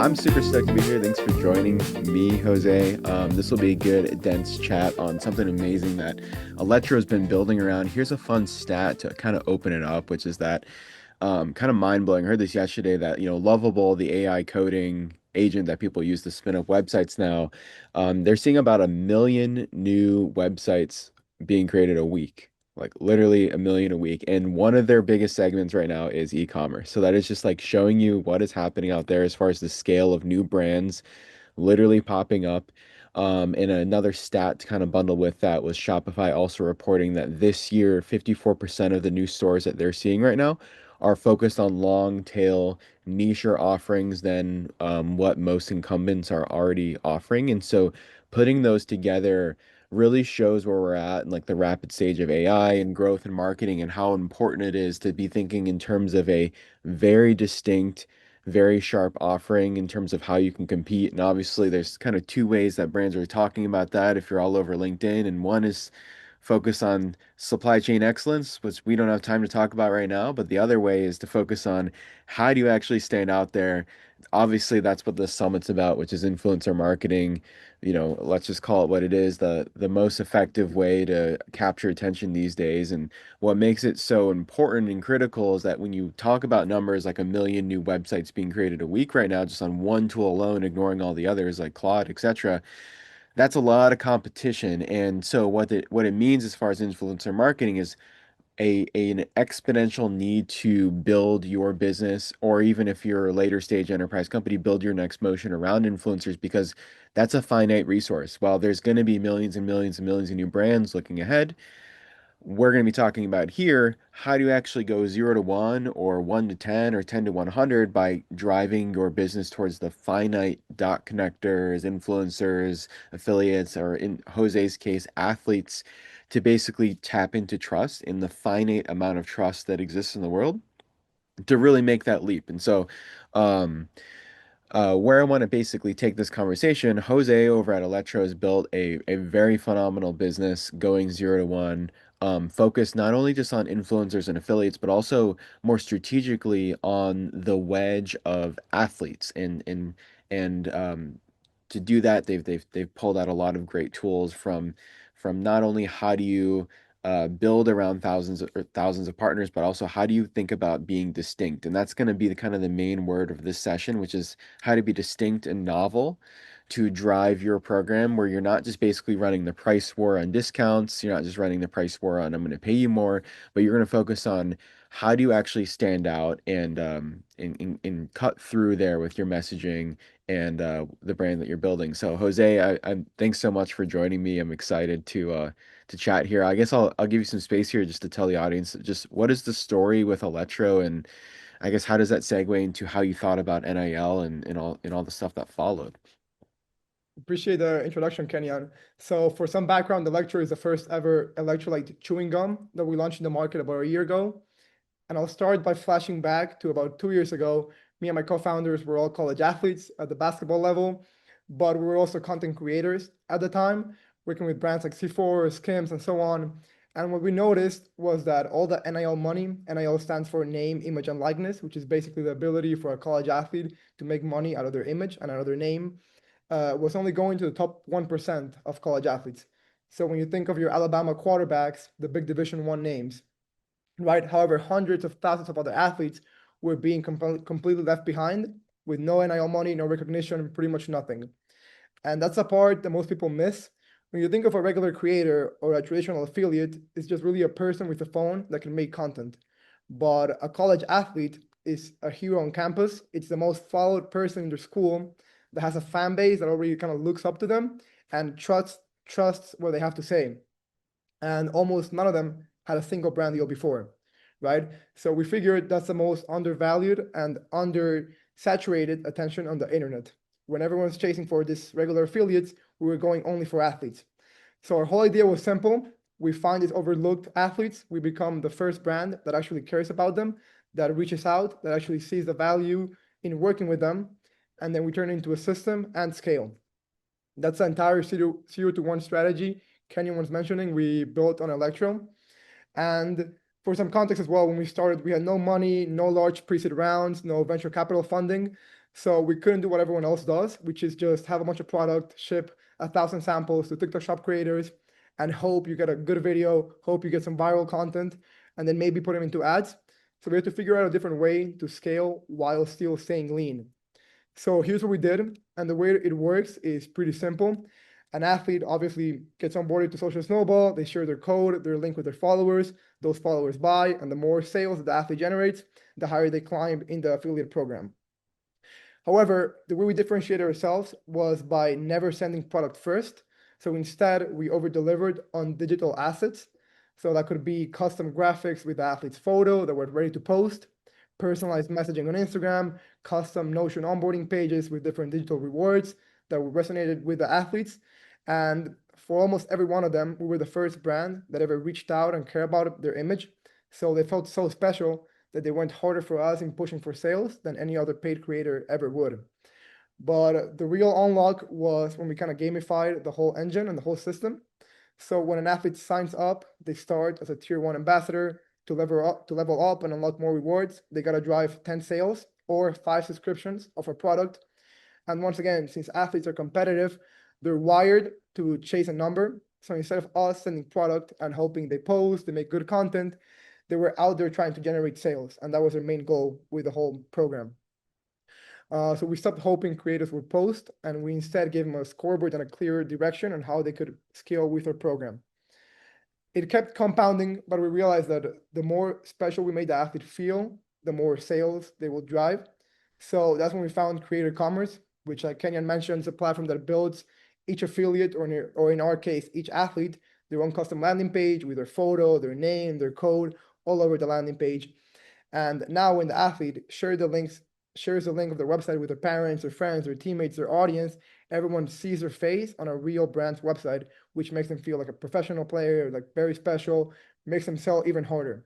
I'm super stoked to be here. Thanks for joining me, Jose. This will be a good, dense chat on something amazing that Electro has been building around. Here's a fun stat to kind of open it up, which is that kind of mind-blowing. I heard this yesterday that, Lovable, the AI coding agent that people use to spin up websites now, they're seeing about 1 million new websites being created a week. Like literally 1 million a week. And one of their biggest segments right now is e-commerce. So that is just like showing you what is happening out there as far as the scale of new brands literally popping up. And another stat to kind of bundle with that was Shopify also reporting that this year, 54% of the new stores that they're seeing right now are focused on long tail niche offerings than what most incumbents are already offering. And so putting those together really shows where we're at and like the rapid stage of AI and growth and marketing and how important it is to be thinking in terms of a very distinct, very sharp offering in terms of how you can compete. And obviously, there's kind of two ways that brands are talking about that if you're all over LinkedIn. And one is focus on supply chain excellence, which we don't have time to talk about right now. But the other way is to focus on how do you actually stand out there. Obviously, that's what the summit's about, which is influencer marketing. Let's just call it what it is, the most effective way to capture attention these days. And what makes it so important and critical is that when you talk about numbers like 1 million new websites being created a week right now, just on one tool alone, ignoring all the others like Claude, etc., that's a lot of competition. And so what it means as far as influencer marketing is an exponential need to build your business, or even if you're a later stage enterprise company, build your next motion around influencers because that's a finite resource. While there's going to be millions and millions and millions of new brands looking ahead, we're going to be talking about here how do you actually go 0 to 1 or 1 to 10 or 10 to 100 by driving your business towards the finite dot connectors, influencers, affiliates, or in Jose's case, athletes, to basically tap into trust in the finite amount of trust that exists in the world to really make that leap. And so, um, where I want to basically take this conversation, Jose over at Electro has built a very phenomenal business going 0 to 1, focused not only just on influencers and affiliates, but also more strategically on the wedge of athletes. And to do that, they've pulled out a lot of great tools from not only how do you build around thousands of partners, but also how do you think about being distinct? And that's going to be the kind of the main word of this session, which is how to be distinct and novel to drive your program where you're not just basically running the price war on discounts, you're not just running the price war on I'm going to pay you more, but you're going to focus on how do you actually stand out and cut through there with your messaging and the brand that you're building. So Jose, I thanks so much for joining me. I'm excited to chat here. I guess I'll give you some space here just to tell the audience just what is the story with Electro, and I guess how does that segue into how you thought about NIL and all the stuff that followed. Appreciate the introduction, Kenyon. So for some background, Electro is the first ever electrolyte chewing gum that we launched in the market about a year ago. And I'll start by flashing back to about 2 years ago. Me and my co-founders were all college athletes at the basketball level, but we were also content creators at the time, working with brands like C4, Skims, and so on. And what we noticed was that all the NIL money, NIL stands for name, image, and likeness, which is basically the ability for a college athlete to make money out of their image and out of their name, was only going to the top 1% of college athletes. So when you think of your Alabama quarterbacks, the big Division I names, right? However, hundreds of thousands of other athletes were being completely left behind with no NIL money, no recognition, pretty much nothing. And that's the part that most people miss. When you think of a regular creator or a traditional affiliate, it's just really a person with a phone that can make content. But a college athlete is a hero on campus. It's the most followed person in their school that has a fan base that already kind of looks up to them and trusts what they have to say. And almost none of them had a single brand deal before, right? So we figured that's the most undervalued and undersaturated attention on the internet. When everyone's chasing for this regular affiliates, we were going only for athletes. So our whole idea was simple. We find these overlooked athletes. We become the first brand that actually cares about them, that reaches out, that actually sees the value in working with them. And then we turn it into a system and scale. That's the entire 0 to 1 strategy Kenyon was mentioning. We built on Electro. And for some context as well, when we started, we had no money, no large pre-seed rounds, no venture capital funding. So we couldn't do what everyone else does, which is just have a bunch of product, ship 1,000 samples to TikTok shop creators, and hope you get a good video, hope you get some viral content, and then maybe put them into ads. So we had to figure out a different way to scale while still staying lean. So here's what we did, and the way it works is pretty simple. An athlete obviously gets onboarded to Social Snowball, they share their code, their link with their followers, those followers buy, and the more sales that the athlete generates, the higher they climb in the affiliate program. However, the way we differentiated ourselves was by never sending product first. So instead, we over-delivered on digital assets. So that could be custom graphics with the athlete's photo that we're ready to post, personalized messaging on Instagram, custom Notion onboarding pages with different digital rewards that resonated with the athletes. And for almost every one of them, we were the first brand that ever reached out and cared about their image. So they felt so special that they went harder for us in pushing for sales than any other paid creator ever would. But the real unlock was when we kind of gamified the whole engine and the whole system. So when an athlete signs up, they start as a tier 1 ambassador. To level up and unlock more rewards, they got to drive 10 sales or 5 subscriptions of a product. And once again, since athletes are competitive, they're wired to chase a number. So instead of us sending product and hoping they post, they make good content, they were out there trying to generate sales. And that was their main goal with the whole program. So we stopped hoping creators would post, and we instead gave them a scoreboard and a clear direction on how they could scale with our program. It kept compounding, but we realized that the more special we made the athlete feel, the more sales they will drive. So that's when we found CreatorCommerce, which, like Kenyon mentioned, is a platform that builds each affiliate, or in our case, each athlete, their own custom landing page with their photo, their name, their code, all over the landing page. And now when the athlete shares the link of their website with their parents, their friends, their teammates, their audience, everyone sees their face on a real brand's website, which makes them feel like a professional player, like very special, makes them sell even harder.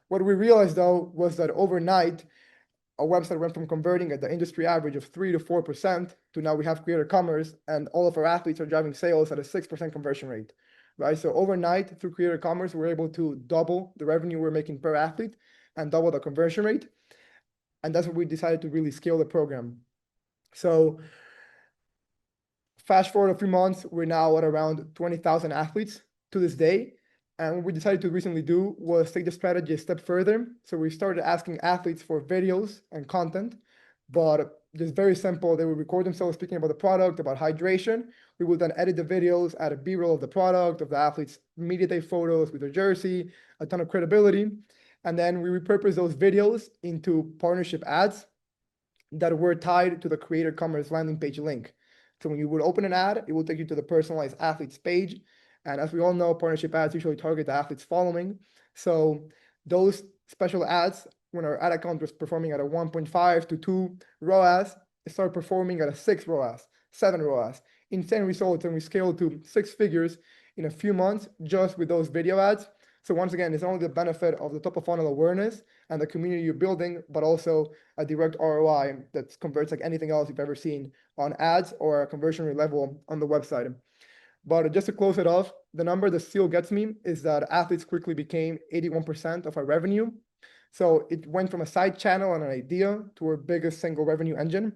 What we realized though was that overnight, our website went from converting at the industry average of 3 to 4% to now we have CreatorCommerce, and all of our athletes are driving sales at a 6% conversion rate, right? So overnight through CreatorCommerce, we're able to double the revenue we're making per athlete and double the conversion rate. And that's what we decided to really scale the program. So fast forward a few months, we're now at around 20,000 athletes to this day. And what we decided to recently do was take the strategy a step further. So we started asking athletes for videos and content, but just very simple. They would record themselves speaking about the product, about hydration. We would then edit the videos, add a B-roll of the product, of the athletes' media day photos with their jersey, a ton of credibility. And then we repurpose those videos into partnership ads that were tied to the CreatorCommerce landing page link. So when you would open an ad, it will take you to the personalized athletes page. And as we all know, partnership ads usually target the athlete's following. So those special ads, when our ad account was performing at a 1.5 to 2 ROAS, it started performing at a 6 ROAS, 7 ROAS. Insane results, and we scaled to 6 figures in a few months just with those video ads. So once again, it's not only the benefit of the top of funnel awareness and the community you're building, but also a direct ROI that converts like anything else you've ever seen on ads or a conversion rate level on the website. But just to close it off, the number that still gets me is that athletes quickly became 81% of our revenue. So it went from a side channel and an idea to our biggest single revenue engine.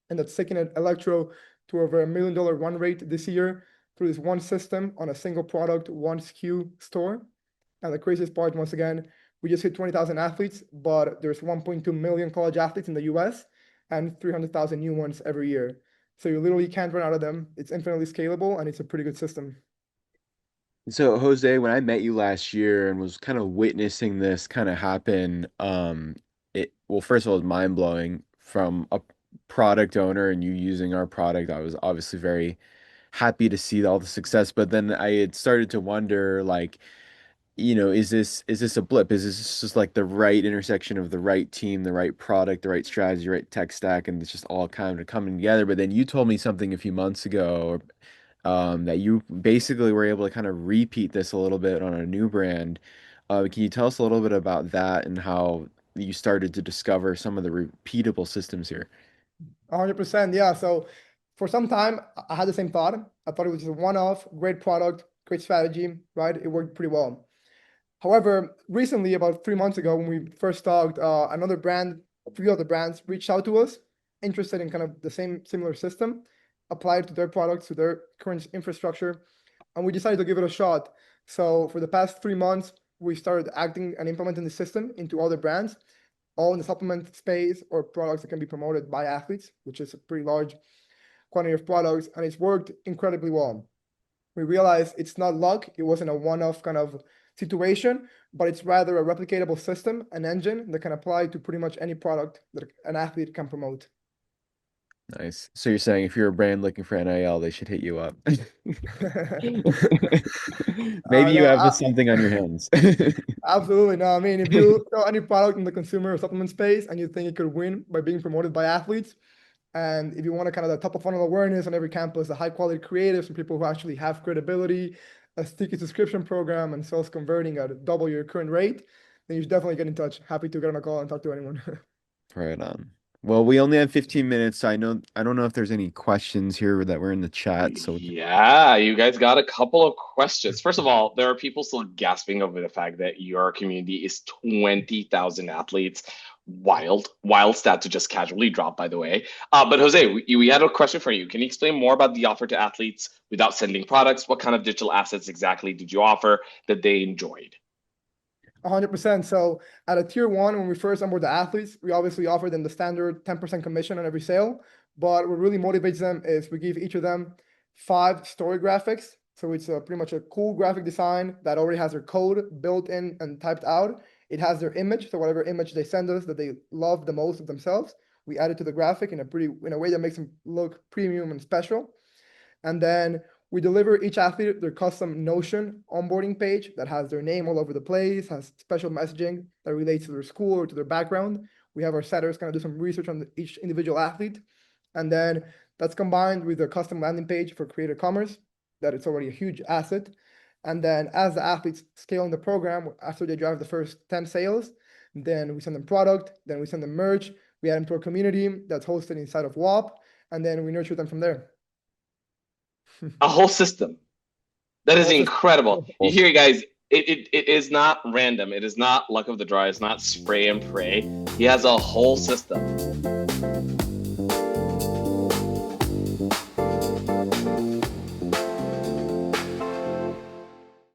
And that's taking Electro to over $1 million run rate this year through this one system on a single product, one SKU store. And the craziest part, once again, we just hit 20,000 athletes, but there's 1.2 million college athletes in the US and 300,000 new ones every year. So you literally can't run out of them. It's infinitely scalable, and it's a pretty good system. So Jose, when I met you last year and was kind of witnessing this kind of happen, well, first of all, it was mind blowing from a product owner and you using our product. I was obviously very happy to see all the success, but then I had started to wonder, like, is this a blip? Is this just like the right intersection of the right team, the right product, the right strategy, right tech stack, and it's just all kind of coming together? But then you told me something a few months ago, that you basically were able to kind of repeat this a little bit on a new brand. Can you tell us a little bit about that and how you started to discover some of the repeatable systems here? 100%. Yeah. So for some time, I had the same thought. I thought it was just a one-off, great product, great strategy, right? It worked pretty well. However, recently, about 3 months ago, when we first talked, a few other brands reached out to us interested in kind of the similar system, apply it to their products, to their current infrastructure, and we decided to give it a shot. So for the past 3 months, we started acting and implementing the system into other brands, all in the supplement space or products that can be promoted by athletes, which is a pretty large quantity of products, and it's worked incredibly well. We realized it's not luck, it wasn't a one-off kind of situation, but it's rather a replicatable system, an engine that can apply to pretty much any product that an athlete can promote. Nice. So you're saying if you're a brand looking for NIL, they should hit you up. Maybe you No, have something on your hands. absolutely. No, I mean, if you sell any product in the consumer or supplement space and you think it could win by being promoted by athletes, and if you want to kind of the top of funnel awareness on every campus, the high quality creatives from people who actually have credibility, a sticky subscription program, and sales converting at double your current rate, then you should definitely get in touch. Happy to get on a call and talk to anyone. Right on. Well, we only have 15 minutes, so I don't know if there's any questions here that were in the chat. So Yeah, you guys got a couple of questions. First of all, there are people still gasping over the fact that your community is 20,000 athletes. Wild stat to just casually drop, by the way. But Jose, we had a question for you. Can you explain more about the offer to athletes without sending products? What kind of digital assets exactly did you offer that they enjoyed? 100%. So at a tier 1, when we first onboard the athletes, we obviously offer them the standard 10% commission on every sale. But what really motivates them is we give each of them 5 story graphics. So it's pretty much a cool graphic design that already has their code built in and typed out. It has their image, so whatever image they send us that they love the most of themselves, we add it to the graphic in a way that makes them look premium and special. And then we deliver each athlete their custom Notion onboarding page that has their name all over the place, has special messaging that relates to their school or to their background. We have our setters kind of do some research on each individual athlete. And then that's combined with a custom landing page for CreatorCommerce, that it's already a huge asset. And then as the athletes scale in the program, after they drive the first 10 sales, then we send them product, then we send them merch, we add them to our community that's hosted inside of WAP, and then we nurture them from there. A whole system. That is incredible. You hear, guys, it is not random. It is not luck of the draw. It's not spray and pray. He has a whole system.